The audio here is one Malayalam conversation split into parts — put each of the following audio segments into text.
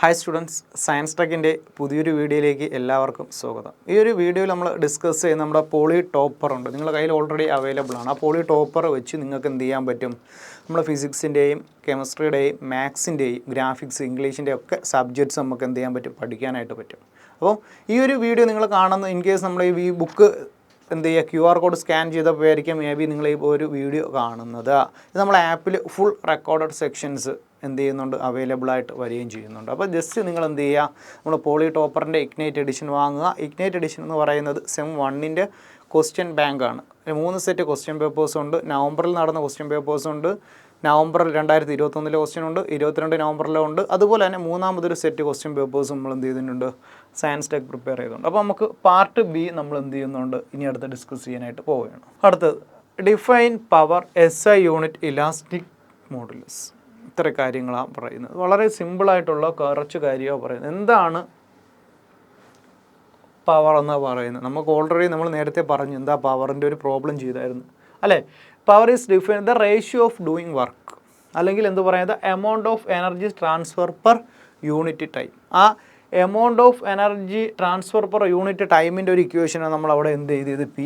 ഹായ് സ്റ്റുഡൻസ്, സയൻസ് ടെക്കിൻ്റെ പുതിയൊരു വീഡിയോയിലേക്ക് എല്ലാവർക്കും സ്വാഗതം. ഈ ഒരു വീഡിയോയിൽ നമ്മൾ ഡിസ്കസ് ചെയ്യുന്ന നമ്മുടെ പോളി ടോപ്പർ ഉണ്ട്. നിങ്ങളുടെ കയ്യിൽ ഓൾറെഡി അവൈലബിൾ ആണ്. ആ പോളി ടോപ്പർ വെച്ച് നിങ്ങൾക്ക് എന്ത് ചെയ്യാൻ പറ്റും? നമ്മുടെ ഫിസിക്സിൻ്റെയും കെമിസ്ട്രിയുടെയും മാത്സിൻ്റെയും ഗ്രാഫിക്സ് ഇംഗ്ലീഷിൻ്റെ ഒക്കെ സബ്ജക്ട്സ് നമുക്ക് എന്ത് ചെയ്യാൻ പറ്റും? പഠിക്കാനായിട്ട് പറ്റും. അപ്പോൾ ഈ ഒരു വീഡിയോ നിങ്ങൾ കാണുന്ന ഇൻ കേസ് നമ്മൾ ഈ ബുക്ക് എന്ത് ചെയ്യുക, QR കോഡ് സ്കാൻ ചെയ്തപ്പോൾ ആയിരിക്കും മേ ബി നിങ്ങൾ ഈ ഒരു വീഡിയോ കാണുന്നത്. ഇത് നമ്മളെ ആപ്പിൽ ഫുൾ റെക്കോർഡഡ് സെക്ഷൻസ് എന്ത് ചെയ്യുന്നുണ്ട്, അവൈലബിൾ ആയിട്ട് വരികയും ചെയ്യുന്നുണ്ട്. അപ്പോൾ ജസ്റ്റ് നിങ്ങൾ എന്ത് ചെയ്യുക, നമ്മൾ പോളി ടോപ്പറിൻ്റെ ഇഗ്നൈറ്റ് എഡിഷൻ വാങ്ങുക. ഇഗ്നൈറ്റ് എഡിഷൻ എന്ന് പറയുന്നത് സെം 1ൻ്റെ ക്വസ്റ്റ്യൻ ബാങ്കാണ്. 3 സെറ്റ് ക്വസ്റ്റ്യൻ പേപ്പേഴ്സ് ഉണ്ട്. നവംബറിൽ നടന്ന ക്വസ്റ്റ്യൻ പേപ്പേഴ്സ് ഉണ്ട്. നവംബറിൽ 2021 ക്വസ്റ്റ്യൻ ഉണ്ട്. 22 നവംബറിലും ഉണ്ട്. അതുപോലെ തന്നെ മൂന്നാമതൊരു സെറ്റ് ക്വസ്റ്റ്യൻ പേപ്പേഴ്സ് നമ്മൾ എന്ത് ചെയ്തിട്ടുണ്ട്, സയൻസ് ടെക് പ്രിപ്പയർ ചെയ്തിട്ടുണ്ട്. അപ്പോൾ നമുക്ക് പാർട്ട് ബി നമ്മൾ എന്ത് ചെയ്യുന്നുണ്ട്, ഇനി അടുത്ത് ഡിസ്കസ് ചെയ്യാനായിട്ട് പോവുകയാണ്. അടുത്തത് define power SI unit elastic modulus. ഇത്ര കാര്യങ്ങളാണ് പറയുന്നത്. വളരെ സിമ്പിളായിട്ടുള്ള കുറച്ച് കാര്യമാണ് പറയുന്നത്. എന്താണ് പവർ എന്ന് പറയുന്നത്? നമുക്ക് ഓൾറെഡി നമ്മൾ നേരത്തെ പറഞ്ഞു എന്താ പവറിൻ്റെ ഒരു പ്രോബ്ലം ചെയ്തായിരുന്നു അല്ലേ. Power is define the ratio of doing work, അല്ലെങ്കിൽ എന്ത് പറയുന്നത്, amount of energy transfer per unit time. ആ amount of energy transfer per unit ടൈമിൻ്റെ ഒരു ഇക്വേഷനാണ് നമ്മൾ അവിടെ എന്ത് ചെയ്തത്, P=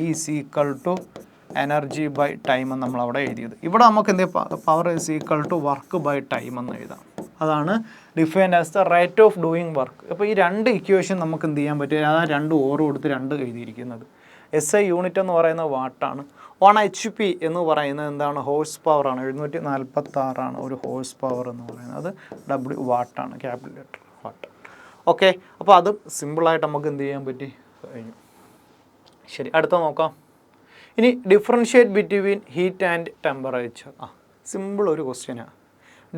എനർജി ബൈ ടൈം എന്ന് നമ്മളവിടെ എഴുതിയത്. ഇവിടെ നമുക്ക് എന്ത് പവർ = വർക്ക് ബൈ ടൈം എന്ന് എഴുതാം. അതാണ് defined as the rate of doing work. അപ്പോൾ ഈ രണ്ട് ഇക്വേഷൻ നമുക്ക് എന്ത് ചെയ്യാൻ പറ്റും, ആ രണ്ട് ഓരോ കൊടുത്ത് രണ്ട് എഴുതിയിരിക്കുന്നത്. SI യൂണിറ്റ് എന്ന് പറയുന്നത് വാട്ടാണ്. 1 HP എന്ന് പറയുന്നത് എന്താണ്, ഹോഴ്സ് പവറാണ്. 746 ഒരു ഹോഴ്സ് പവർ എന്ന് പറയുന്നത്. അത് W വാട്ടാണ്, ക്യാപിറ്റൽ ലെറ്റർ വാട്ട്. ഓക്കെ, അപ്പോൾ അത് സിമ്പിളായിട്ട് നമുക്ക് എന്ത് ചെയ്യാൻ പറ്റി കഴിഞ്ഞു. ശരി, അടുത്ത നോക്കാം. ഇനി differentiate between heat and temperature. Simple ഒരു ക്വസ്റ്റ്യനാണ്.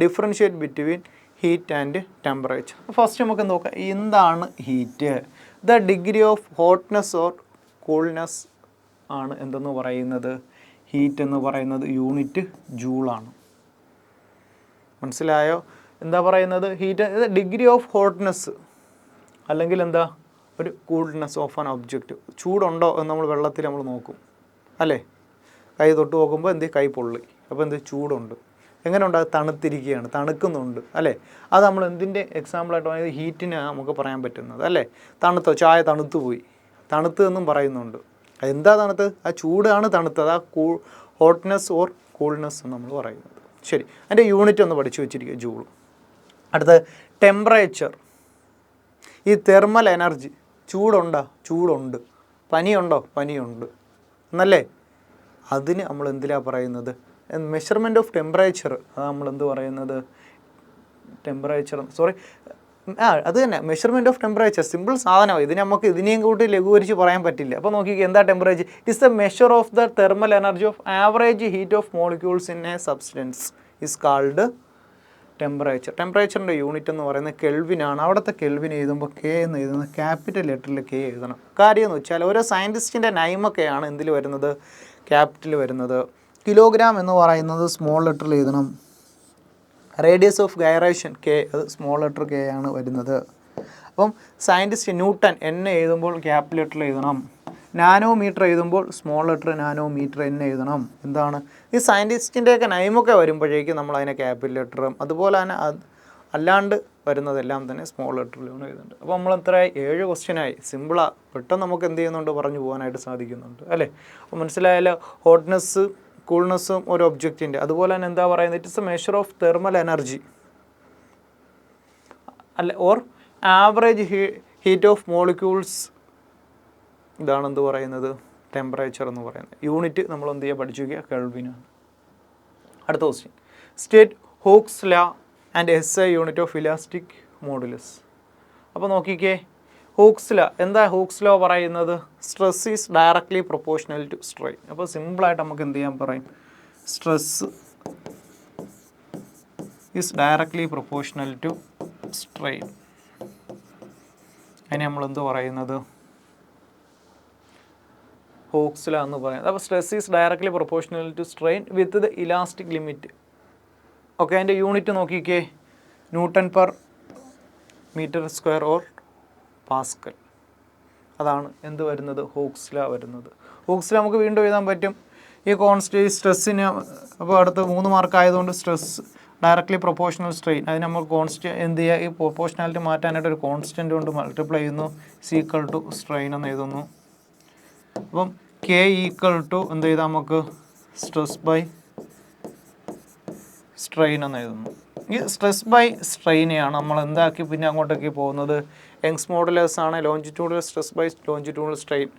Differentiate between heat and temperature. First നമുക്ക് നോക്കാം, എന്താണ് heat? The degree of hotness or coolness ആണ് എന്തെന്ന് പറയുന്നത്, ഹീറ്റ് എന്ന് പറയുന്നത് യൂണിറ്റ് ജൂളാണ്. മനസ്സിലായോ? എന്താ പറയുന്നത്, ഹീറ്റ് ഡിഗ്രി ഓഫ് ഹോട്ട്നെസ്, അല്ലെങ്കിൽ എന്താ ഒരു കൂൾനെസ് ഓഫ് ആൻ ഒബ്ജക്റ്റ്. ചൂടുണ്ടോ എന്ന് നമ്മൾ വെള്ളത്തിൽ നമ്മൾ നോക്കും അല്ലേ. കൈ തൊട്ട് നോക്കുമ്പോൾ എന്ത്, കൈ പൊള്ളി. അപ്പോൾ എന്ത്, ചൂടുണ്ട്. എങ്ങനെയുണ്ട്, അത് തണുത്തിരിക്കുകയാണ്, തണുക്കുന്നുണ്ട് അല്ലേ. അത് നമ്മൾ എന്തിൻ്റെ എക്സാമ്പിളായിട്ട് പറയുന്നത്, ഹീറ്റിന് നമുക്ക് പറയാൻ പറ്റുന്നത് അല്ലേ. തണുത്തോ, ചായ തണുത്തു പോയി, തണുത്ത് എന്നും പറയുന്നുണ്ട്. എന്താ തണുത്ത്, ആ ചൂടാണ് തണുത്തത്. ആ ഹോട്ട്നെസ് ഓർ കൂൾനെസ് എന്ന് നമ്മൾ പറയുന്നത്. ശരി, അതിൻ്റെ യൂണിറ്റ് ഒന്ന് പഠിച്ചു വെച്ചിരിക്കുക, ജൂൾ. അടുത്ത ടെമ്പറേച്ചർ. ഈ തെർമൽ എനർജി, ചൂടുണ്ടോ, ചൂടുണ്ട്. പനിയുണ്ടോ, പനിയുണ്ട് എന്നല്ലേ. അതിന് നമ്മൾ എന്തിലാണ് പറയുന്നത്, മെഷർമെൻറ്റ് ഓഫ് ടെമ്പറേച്ചർ. അത് നമ്മൾ എന്ത് പറയുന്നത്, ടെമ്പറേച്ചർ അത് തന്നെ, മെഷർമെൻറ്റ് ഓഫ് ടെമ്പറേച്ചർ. സിമ്പിൾ സാധനമാണ്. ഇതിന് നമുക്ക് ഇതിനെയും കൂട്ടി ലഘൂകരിച്ച് പറയാൻ പറ്റില്ല. അപ്പോൾ നോക്കിക്കുക, എന്താ temperature? It is the measure of the thermal energy of average heat of molecules in a substance is called temperature. ടെമ്പറേച്ചറിൻ്റെ യൂണിറ്റ് എന്ന് പറയുന്നത് കെൽവിനാണ്. അവിടുത്തെ കെൽവിൻ എഴുതുമ്പോൾ K എന്ന് എഴുതുന്നത് ക്യാപിറ്റൽ ലെറ്ററിൽ K എഴുതണം. കാര്യം എന്ന് വെച്ചാൽ ഓരോ സയൻറ്റിസ്റ്റിൻ്റെ നൈമൊക്കെയാണ് എന്തിൽ വരുന്നത്, ക്യാപിറ്റൽ വരുന്നത്. കിലോഗ്രാം എന്ന് പറയുന്നത് സ്മോൾ ലെറ്ററിൽ എഴുതണം. റേഡിയസ് ഓഫ് ഗൈറേഷൻ K, അത് സ്മോൾ ലെറ്റർ K ആണ് വരുന്നത്. അപ്പം സയൻറ്റിസ്റ്റ് ന്യൂട്ടൺ N എഴുതുമ്പോൾ ക്യാപിറ്റൽ ലെറ്ററിൽ എഴുതണം. നാനോമീറ്റർ എഴുതുമ്പോൾ സ്മോൾ ലെറ്റർ നാനോമീറ്റർ N എഴുതണം. എന്താണ് ഈ സയൻറ്റിസ്റ്റിൻ്റെയൊക്കെ നൈമൊക്കെ വരുമ്പോഴേക്കും നമ്മൾ അതിനെ ക്യാപിറ്റൽ ലെറ്ററും അതുപോലെ തന്നെ അല്ലാണ്ട് വരുന്നതെല്ലാം തന്നെ സ്മോൾ ലെറ്ററിലാണ് എഴുതുന്നുണ്ട്. അപ്പോൾ നമ്മൾ എത്രയായി, 7 ക്വസ്റ്റ്യനായി. സിമ്പിളാണ്, പെട്ടെന്ന് നമുക്ക് എന്ത് ചെയ്യുന്നുണ്ട്, പറഞ്ഞു പോകാനായിട്ട് സാധിക്കുന്നുണ്ട് അല്ലേ. അപ്പോൾ മനസ്സിലായാലോ, ഹോട്ട്നെസ് കൂൾനെസ്സും ഒരു ഒബ്ജക്റ്റിൻ്റെ. അതുപോലെ തന്നെ എന്താ പറയുന്നത്, it is a measure of thermal energy അല്ല or average heat of molecules. ഇതാണ് എന്ത് പറയുന്നത്, ടെമ്പറേച്ചർ എന്ന് പറയുന്നത്. യൂണിറ്റ് നമ്മൾ എന്ത് ചെയ്യുക, പഠിച്ചു വയ്ക്കുക, കെൽവിനാണ്. അടുത്ത question, state Hooke's law and SI unit of elastic modulus. അപ്പോൾ നോക്കിക്കേ, ഹൂക്സ് ലോ. എന്താ ഹൂക്സ് ലോ പറയുന്നത്, stress is directly proportional to strain. അപ്പോൾ സിമ്പിളായിട്ട് നമുക്ക് എന്ത് ചെയ്യാൻ പറയും, stress is directly proportional to strain. അതിനെ നമ്മൾ എന്ത് പറയുന്നത്, ഹൂക്സ് ലോ എന്ന് പറയുന്നത്. അപ്പോൾ stress is directly proportional to strain with the elastic limit. Okay, അതിൻ്റെ യൂണിറ്റ് നോക്കിക്കേ, newton per metre square or pascal. അതാണ് എന്ത് വരുന്നത്, ഹൂക്സ് ലോ വരുന്നത്. ഹൂക്സ് ലോ നമുക്ക് വീണ്ടും എഴുതാൻ പറ്റും. ഈ കോൺസ്റ്റൻറ്റ് സ്ട്രെസ്സിന്, അപ്പോൾ അടുത്ത് 3 മാർക്ക് ആയതുകൊണ്ട് സ്ട്രെസ് ഡയറക്ട്ലി പ്രൊപ്പോർഷണൽ സ്ട്രെയിൻ അതിന് നമ്മൾ എന്ത് ചെയ്യുക, ഈ പ്രൊപ്പോർഷണാലിറ്റി മാറ്റാനായിട്ട് ഒരു കോൺസ്റ്റൻറ്റ് കൊണ്ട് മൾട്ടിപ്ലൈ ചെയ്യുന്നു, ഈക്വൽ ടു സ്ട്രെയിൻ എന്ന് എഴുതുന്നു. അപ്പം കെ ഈക്വൽ ടു എന്ത് ചെയ്താൽ നമുക്ക് സ്ട്രെസ് ബൈ സ്ട്രെയിൻ എന്ന് എഴുതുന്നു. ഈ സ്ട്രെസ് ബൈ സ്ട്രെയിനെയാണ് നമ്മൾ എന്താക്കി പിന്നെ അങ്ങോട്ടേക്ക് പോകുന്നത്, യങ്സ് മോഡുലസ് ആണ് longitudinal stress by longitudinal strain.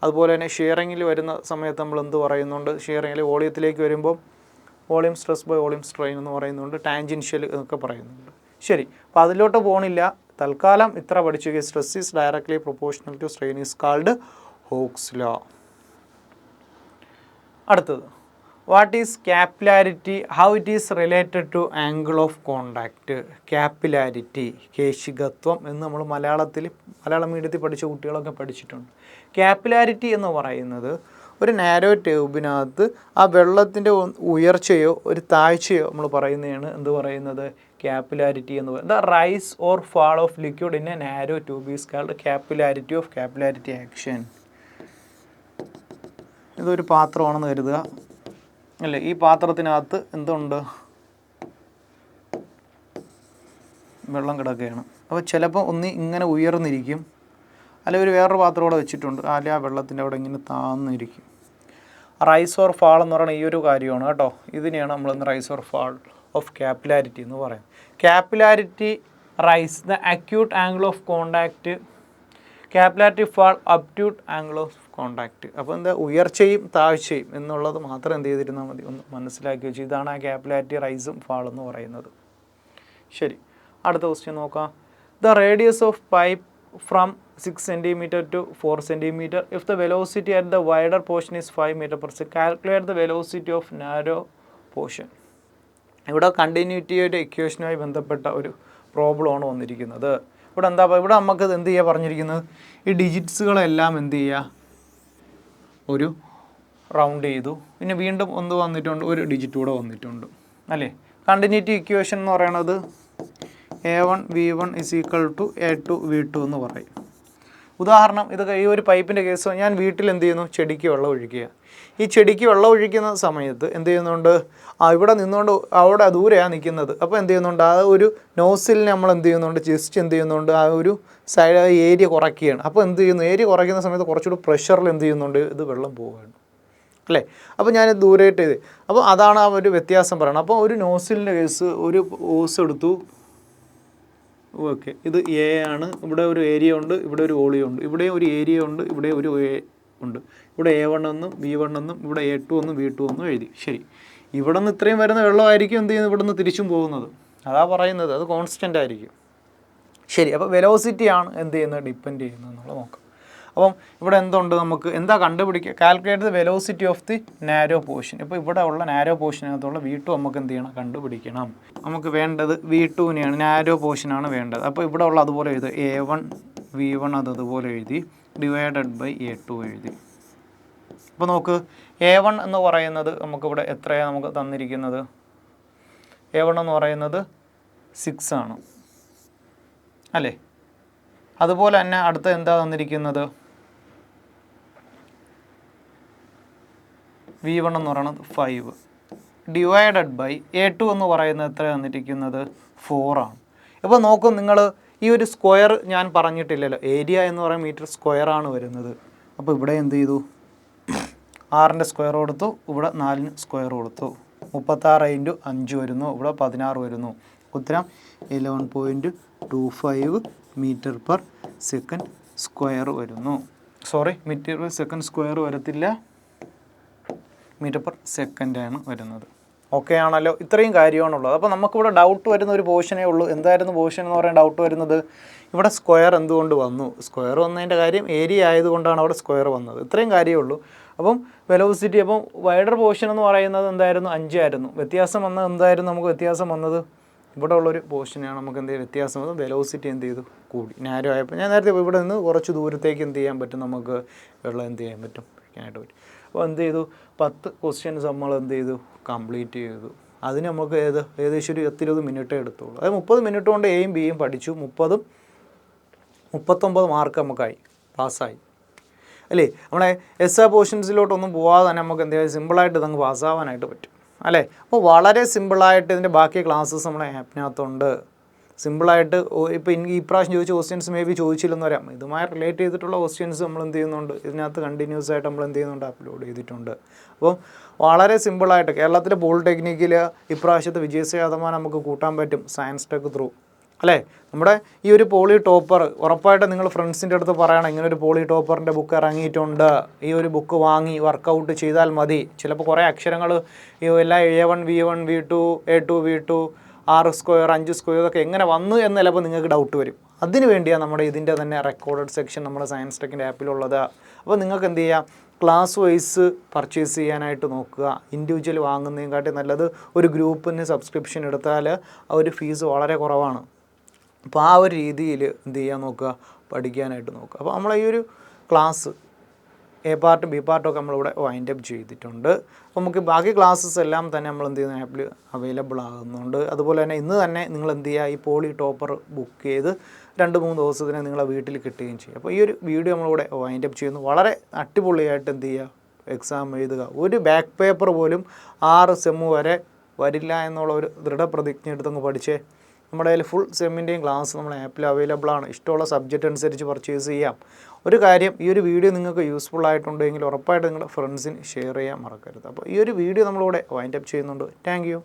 അതുപോലെ തന്നെ ഷിയറിങ്ങിൽ വരുന്ന സമയത്ത് നമ്മൾ എന്ത് പറയുന്നുണ്ട്, ഷിയറിങ്ങിൽ വോളിയത്തിലേക്ക് വരുമ്പോൾ volume stress by volume strain എന്ന് പറയുന്നുണ്ട്, ടാൻജൻഷ്യൽ എന്നൊക്കെ പറയുന്നുണ്ട്. ശരി, അപ്പോൾ അതിലോട്ട് പോകണില്ല, തൽക്കാലം ഇത്ര പഠിച്ചു. Stress is directly proportional to strain is called Hooke's law. അടുത്തത്, what is capillarity, how it is related to angle of contact. Capillarity, കേശികത്വം എന്ന് നമ്മൾ മലയാളം മീഡിയത്തിൽ പഠിച്ച കുട്ടികളൊക്കെ പഠിച്ചിട്ടുണ്ട്. ക്യാപ്പിലാരിറ്റി എന്ന് പറയുന്നത് ഒരു നാരോ ട്യൂബിനകത്ത് ആ വെള്ളത്തിൻ്റെ ഉയർച്ചയോ ഒരു താഴ്ചയോ നമ്മൾ പറയുന്നതാണ് എന്ത് പറയുന്നത്, ക്യാപ്പിലാരിറ്റി എന്ന് പറയുന്നത്. The rise or fall of liquid in a narrow tube is called capillarity of capillarity action. ഇതൊരു പാത്രമാണെന്ന് കരുതുക അല്ലേ, ഈ പാത്രത്തിനകത്ത് എന്തുണ്ട്, വെള്ളം കിടക്കുകയാണ്. അപ്പോൾ ചിലപ്പോൾ ഒന്ന് ഇങ്ങനെ ഉയർന്നിരിക്കും, അല്ലെങ്കിൽ ഒരു വേറൊരു പാത്രം അവിടെ വെച്ചിട്ടുണ്ട്, അല്ലെങ്കിൽ ആ വെള്ളത്തിൻ്റെ അവിടെ ഇങ്ങനെ താന്നിരിക്കും. റൈസ് ഓർ ഫാൾ എന്ന് പറയുന്നത് ഈ ഒരു കാര്യമാണ് കേട്ടോ. ഇതിനെയാണ് നമ്മൾ rise or fall of capillarity എന്ന് പറയുന്നത്. Capillarity rise the acute angle of contact, capillarity fall obtuse angle of contact. അപ്പോൾ എന്താ, ഉയർച്ചയും താഴ്ചയും എന്നുള്ളത് മാത്രം എന്ത് ചെയ്തിരുന്നാൽ മതി, ഒന്ന് മനസ്സിലാക്കി വെച്ചു. ഇതാണ് ആ ക്യാപ്പിലാരിറ്റി റൈസും ഫാൾ എന്ന് പറയുന്നത്. ശരി, അടുത്ത ക്വസ്റ്റ്യൻ നോക്കാം. The radius of pipe from 6 cm to 4 cm if the velocity at the wider portion is 5 m/s. Calculate the velocity of narrow portion. ഇവിടെ കണ്ടിന്യൂറ്റിയുടെ ഇക്വേഷനുമായി ബന്ധപ്പെട്ട ഒരു പ്രോബ്ലമാണ് വന്നിരിക്കുന്നത്. ഇവിടെ നമുക്ക് എന്ത് ചെയ്യുക പറഞ്ഞിരിക്കുന്നത്, ഈ ഡിജിറ്റ്സുകളെല്ലാം എന്ത് ചെയ്യുക, ഒരു റൗണ്ട് ചെയ്തു, പിന്നെ വീണ്ടും ഒന്ന് വന്നിട്ടുണ്ട്, ഒരു ഡിജിറ്റ് കൂടെ വന്നിട്ടുണ്ട് അല്ലേ. കണ്ടിന്യൂറ്റി ഇക്വേഷൻ എന്ന് പറയുന്നത് A1 V1 is equal to A2 V2 എന്ന് പറയും. ഉദാഹരണം, ഇത് ഈ ഒരു പൈപ്പിൻ്റെ കേസ് ഞാൻ വീട്ടിൽ എന്ത് ചെയ്യുന്നു, ചെടിക്ക് വെള്ളം ഒഴിക്കുക. ഈ ചെടിക്ക് വെള്ളം ഒഴിക്കുന്ന സമയത്ത് എന്ത് ചെയ്യുന്നുണ്ട്, ഇവിടെ നിന്നുകൊണ്ട് അവിടെ ദൂരെയാണ് നിൽക്കുന്നത്. അപ്പോൾ എന്ത് ചെയ്യുന്നുണ്ട്, ആ ഒരു നോസിലിനെ നമ്മൾ എന്ത് ചെയ്യുന്നുണ്ട്, ജസ്റ്റ് എന്ത് ചെയ്യുന്നുണ്ട്, ആ ഒരു സൈഡ് ഏരിയ കുറയ്ക്കുകയാണ്. അപ്പോൾ എന്ത് ചെയ്യുന്നു, ഏരിയ കുറയ്ക്കുന്ന സമയത്ത് കുറച്ചുകൂടി പ്രഷറിൽ എന്ത് ചെയ്യുന്നുണ്ട്, ഇത് വെള്ളം പോവുകയാണ് അല്ലേ. അപ്പോൾ ഞാൻ ദൂരമായിട്ട് ഇത്, അപ്പോൾ അതാണ് ആ ഒരു വ്യത്യാസം പറയുന്നത്. അപ്പോൾ ഒരു നോസിലിൻ്റെ കേസ്, ഒരു ഓസ് എടുത്തു, ഓക്കെ, ഇത് എ ആണ്, ഇവിടെ ഒരു ഏരിയ ഉണ്ട്, ഇവിടെ ഒരു വോളിയം ഉണ്ട്, ഇവിടെ ഒരു ഏരിയ ഉണ്ട്, ഇവിടെ ഒരു ഉണ്ട്, ഇവിടെ A1 എന്നും V1 എന്നും ഇവിടെ A2 എന്നും V2 എന്നും എഴുതി. ശരി, ഇവിടെ നിന്ന് ഇത്രയും വരുന്ന വെള്ളമായിരിക്കും എന്ത് ചെയ്യുന്നത്, ഇവിടെ നിന്ന് തിരിച്ചും പോകുന്നത്. അതാ പറയുന്നത്, അത് കോൺസ്റ്റൻ്റ് ആയിരിക്കും. ശരി, അപ്പോൾ വെലോസിറ്റിയാണ് എന്ത് ചെയ്യുന്നത്, ഡിപ്പെൻഡ് ചെയ്യുന്നത് നമ്മൾ നോക്കാം. അപ്പം ഇവിടെ എന്തുണ്ട്, നമുക്ക് എന്താ കണ്ടുപിടിക്കുക, calculate the velocity of the narrow portion. ഇപ്പോൾ ഇവിടെ ഉള്ള നാരോ പോർഷനകത്തുള്ള V2 നമുക്ക് എന്ത് ചെയ്യണം, കണ്ടുപിടിക്കണം. നമുക്ക് വേണ്ടത് V2നെയാണ്, നാരോ പോർഷനാണ് വേണ്ടത്. അപ്പോൾ ഇവിടെ ഉള്ള അതുപോലെ എഴുതുക, A1 V1 അതുപോലെ എഴുതി, ഡിവൈഡഡ് ബൈ A2 എഴുതി. അപ്പോൾ നോക്ക്, A1 എന്ന് പറയുന്നത് നമുക്കിവിടെ എത്രയാണ് നമുക്ക് തന്നിരിക്കുന്നത്, A1 എന്ന് പറയുന്നത് 6 ആണ് അല്ലേ. അതുപോലെ തന്നെ അടുത്ത എന്താ തന്നിരിക്കുന്നത്, V1 എന്ന് പറയുന്നത് 5 ഡിവൈഡഡ് ബൈ A2 എന്ന് പറയുന്നത് എത്ര തന്നിരിക്കുന്നത്, 4 ആണ്. ഇപ്പോൾ നോക്കും നിങ്ങൾ, ഈ ഒരു സ്ക്വയർ ഞാൻ പറഞ്ഞിട്ടില്ലല്ലോ, ഏരിയ എന്ന് പറയുന്ന മീറ്റർ സ്ക്വയർ ആണ് വരുന്നത്. അപ്പോൾ ഇവിടെ എന്ത് ചെയ്തു, 6ൻ്റെ സ്ക്വയർ കൊടുത്തു, ഇവിടെ 4ന് സ്ക്വയർ കൊടുത്തു, 36 × 5 വരുന്നു, ഇവിടെ 16 വരുന്നു. ഉത്തരം 11.25 m/s സ്ക്വയർ വരുന്നു. സോറി, m/s സ്ക്വയർ വരത്തില്ല, m/s ആണ് വരുന്നത്. ഓക്കെ ആണല്ലോ, ഇത്രയും കാര്യമാണുള്ളത്. അപ്പോൾ നമുക്കിവിടെ ഡൗട്ട് വരുന്ന ഒരു പോർഷനേ ഉള്ളൂ. എന്തായിരുന്നു പോർഷൻ എന്ന് പറയാൻ ഡൗട്ട് വരുന്നത്, ഇവിടെ സ്ക്വയർ എന്തുകൊണ്ട് വന്നു, സ്ക്വയർ വന്നതിൻ്റെ കാര്യം ഏരിയ ആയതുകൊണ്ടാണ് അവിടെ സ്ക്വയർ വന്നത്. ഇത്രയും കാര്യമേ ഉള്ളൂ. അപ്പം വെലോസിറ്റി, അപ്പം വൈഡർ പോർഷൻ എന്ന് പറയുന്നത് എന്തായിരുന്നു, 5 ആയിരുന്നു. വ്യത്യാസം വന്നത് എന്തായിരുന്നു, നമുക്ക് വ്യത്യാസം വന്നത് ഇവിടെ ഉള്ളൊരു പോർഷനാണ്. നമുക്ക് എന്ത് ചെയ്യും, വ്യത്യാസം വന്നത് വെലോസിറ്റി എന്ത് ചെയ്തു, കൂടി, നാരോ ആയപ്പോൾ. ഞാൻ നേരത്തെ ഇവിടെ നിന്ന് കുറച്ച് ദൂരത്തേക്ക് എന്ത് ചെയ്യാൻ പറ്റും, നമുക്ക് വെള്ളം എന്ത് ചെയ്യാൻ പറ്റും, കഴിക്കാനായിട്ട് പറ്റും. അപ്പോൾ എന്ത് ചെയ്തു, 10 ക്വസ്റ്റ്യൻസ് നമ്മൾ എന്ത് ചെയ്തു, കംപ്ലീറ്റ് ചെയ്തു. അതിന് നമുക്ക് ഏകദേശം ഒരു 10-20 മിനിറ്റേ എടുത്തുള്ളൂ. അത് 30 മിനിറ്റ് കൊണ്ട് എയും ബിയും പഠിച്ചു. 39 മാർക്ക് നമുക്കായി, പാസ്സായി അല്ലേ. നമ്മളെ എസ് പോർഷൻസിലോട്ടൊന്നും പോവാതെ തന്നെ നമുക്ക് എന്ത് ചെയ്യാം, സിമ്പിളായിട്ട് നമുക്ക് പാസ്സാവാനായിട്ട് പറ്റും. അല്ലേ? അപ്പോൾ വളരെ സിമ്പിളായിട്ട് ഇതിൻ്റെ ബാക്കി ക്ലാസ്സസ് നമ്മുടെ ആപ്പിനകത്തുണ്ട്. സിമ്പിളായിട്ട് ഇപ്പോൾ ഈ പ്രാവശ്യം ചോദിച്ച ക്വസ്റ്റ്യൻസ് മേ ബി ചോദിച്ചില്ലെന്ന് വരാം. ഇതുമായി റിലേറ്റ് ചെയ്തിട്ടുള്ള ക്വസ്റ്റ്യൻസ് നമ്മൾ എന്ത് ചെയ്യുന്നുണ്ട്, ഇതിനകത്ത് കണ്ടിന്യൂസ് ആയിട്ട് നമ്മൾ എന്ത് ചെയ്യുന്നുണ്ട്, അപ്ലോഡ് ചെയ്തിട്ടുണ്ട്. അപ്പോൾ വളരെ സിമ്പിളായിട്ട് കേരളത്തിലെ പോളിടെക്നിക്കിൽ ഇപ്രാവശ്യത്തെ വിജയശതമാനം നമുക്ക് കൂട്ടാൻ പറ്റും സയൻസ് ടെക് ത്രൂ, അല്ലേ? നമ്മുടെ ഈ ഒരു പോളി ടോപ്പർ ഉറപ്പായിട്ട് നിങ്ങൾ ഫ്രണ്ട്സിൻ്റെ അടുത്ത് പറയണം, ഇങ്ങനെ ഒരു പോളി ടോപ്പറിൻ്റെ ബുക്ക് ഇറങ്ങിയിട്ടുണ്ട്, ഈ ഒരു ബുക്ക് വാങ്ങി വർക്കൗട്ട് ചെയ്താൽ മതി. ചിലപ്പോൾ കുറേ അക്ഷരങ്ങൾ ഈ എല്ലാം A1 V1 V2 A2 V2 6 square 5 square ഇതൊക്കെ എങ്ങനെ വന്നു എന്ന് ചിലപ്പോൾ നിങ്ങൾക്ക് ഡൗട്ട് വരും. അതിന് വേണ്ടിയാണ് നമ്മുടെ ഇതിൻ്റെ തന്നെ റെക്കോർഡഡ് സെക്ഷൻ നമ്മുടെ സയൻസ് ടെക്കിൻ്റെ ആപ്പിലുള്ളത്. അപ്പോൾ നിങ്ങൾക്ക് എന്ത് ചെയ്യാം, ക്ലാസ് വൈസ് പർച്ചേസ് ചെയ്യാനായിട്ട് നോക്കുക. ഇൻഡിവിജ്വൽ വാങ്ങുന്നതിനെക്കാട്ടി നല്ലത് ഒരു ഗ്രൂപ്പിന് സബ്സ്ക്രിപ്ഷൻ എടുത്താൽ ആ ഒരു ഫീസ് വളരെ കുറവാണ്. അപ്പോൾ ആ ഒരു രീതിയിൽ എന്ത് ചെയ്യാൻ നോക്കുക, പഠിക്കാനായിട്ട് നോക്കുക. അപ്പോൾ നമ്മൾ ഈ ഒരു ക്ലാസ് A പാർട്ടും B പാർട്ടൊക്കെ നമ്മളിവിടെ വൈൻഡ് അപ്പ് ചെയ്തിട്ടുണ്ട്. അപ്പോൾ നമുക്ക് ബാക്കി ക്ലാസ്സസ് എല്ലാം തന്നെ നമ്മൾ എന്ത് ചെയ്യുന്ന ആപ്പിൽ അവൈലബിൾ ആകുന്നുണ്ട്. അതുപോലെ തന്നെ ഇന്ന് തന്നെ നിങ്ങൾ എന്ത് ചെയ്യുക, ഈ പോളി ടോപ്പർ ബുക്ക് ചെയ്ത് 2-3 ദിവസത്തിന് നിങ്ങളെ വീട്ടിൽ കിട്ടുകയും ചെയ്യും. അപ്പോൾ ഈ ഒരു വീഡിയോ നമ്മളിവിടെ വൈൻഡ് അപ്പ് ചെയ്യുന്നു. വളരെ അടിപൊളിയായിട്ട് എന്ത് ചെയ്യുക, എക്സാം എഴുതുക. ഒരു ബാക്ക് പേപ്പർ പോലും 6 സെമ്മ് വരെ വരില്ല എന്നുള്ള ഒരു ദൃഢപ്രതിജ്ഞ എടുത്തങ്ങ് പഠിച്ചേ. നമ്മുടെ കയ്യിൽ ഫുൾ സെമ്മിൻ്റെയും ക്ലാസ് നമ്മുടെ ആപ്പിൽ അവൈലബിൾ ആണ്. ഇഷ്ടമുള്ള സബ്ജക്റ്റ് അനുസരിച്ച് പർച്ചേസ് ചെയ്യാം. ഒരു കാര്യം, ഈ ഒരു വീഡിയോ നിങ്ങൾക്ക് യൂസ്ഫുൾ ആയിട്ടുണ്ടെങ്കിൽ ഉറപ്പായിട്ട് നിങ്ങളുടെ ഫ്രണ്ട്സിന് ഷെയർ ചെയ്യാൻ മറക്കരുത്. അപ്പോൾ ഈ ഒരു വീഡിയോ നമ്മളിവിടെ വൈൻഡ് അപ്പ് ചെയ്യുന്നുണ്ട്. Thank you.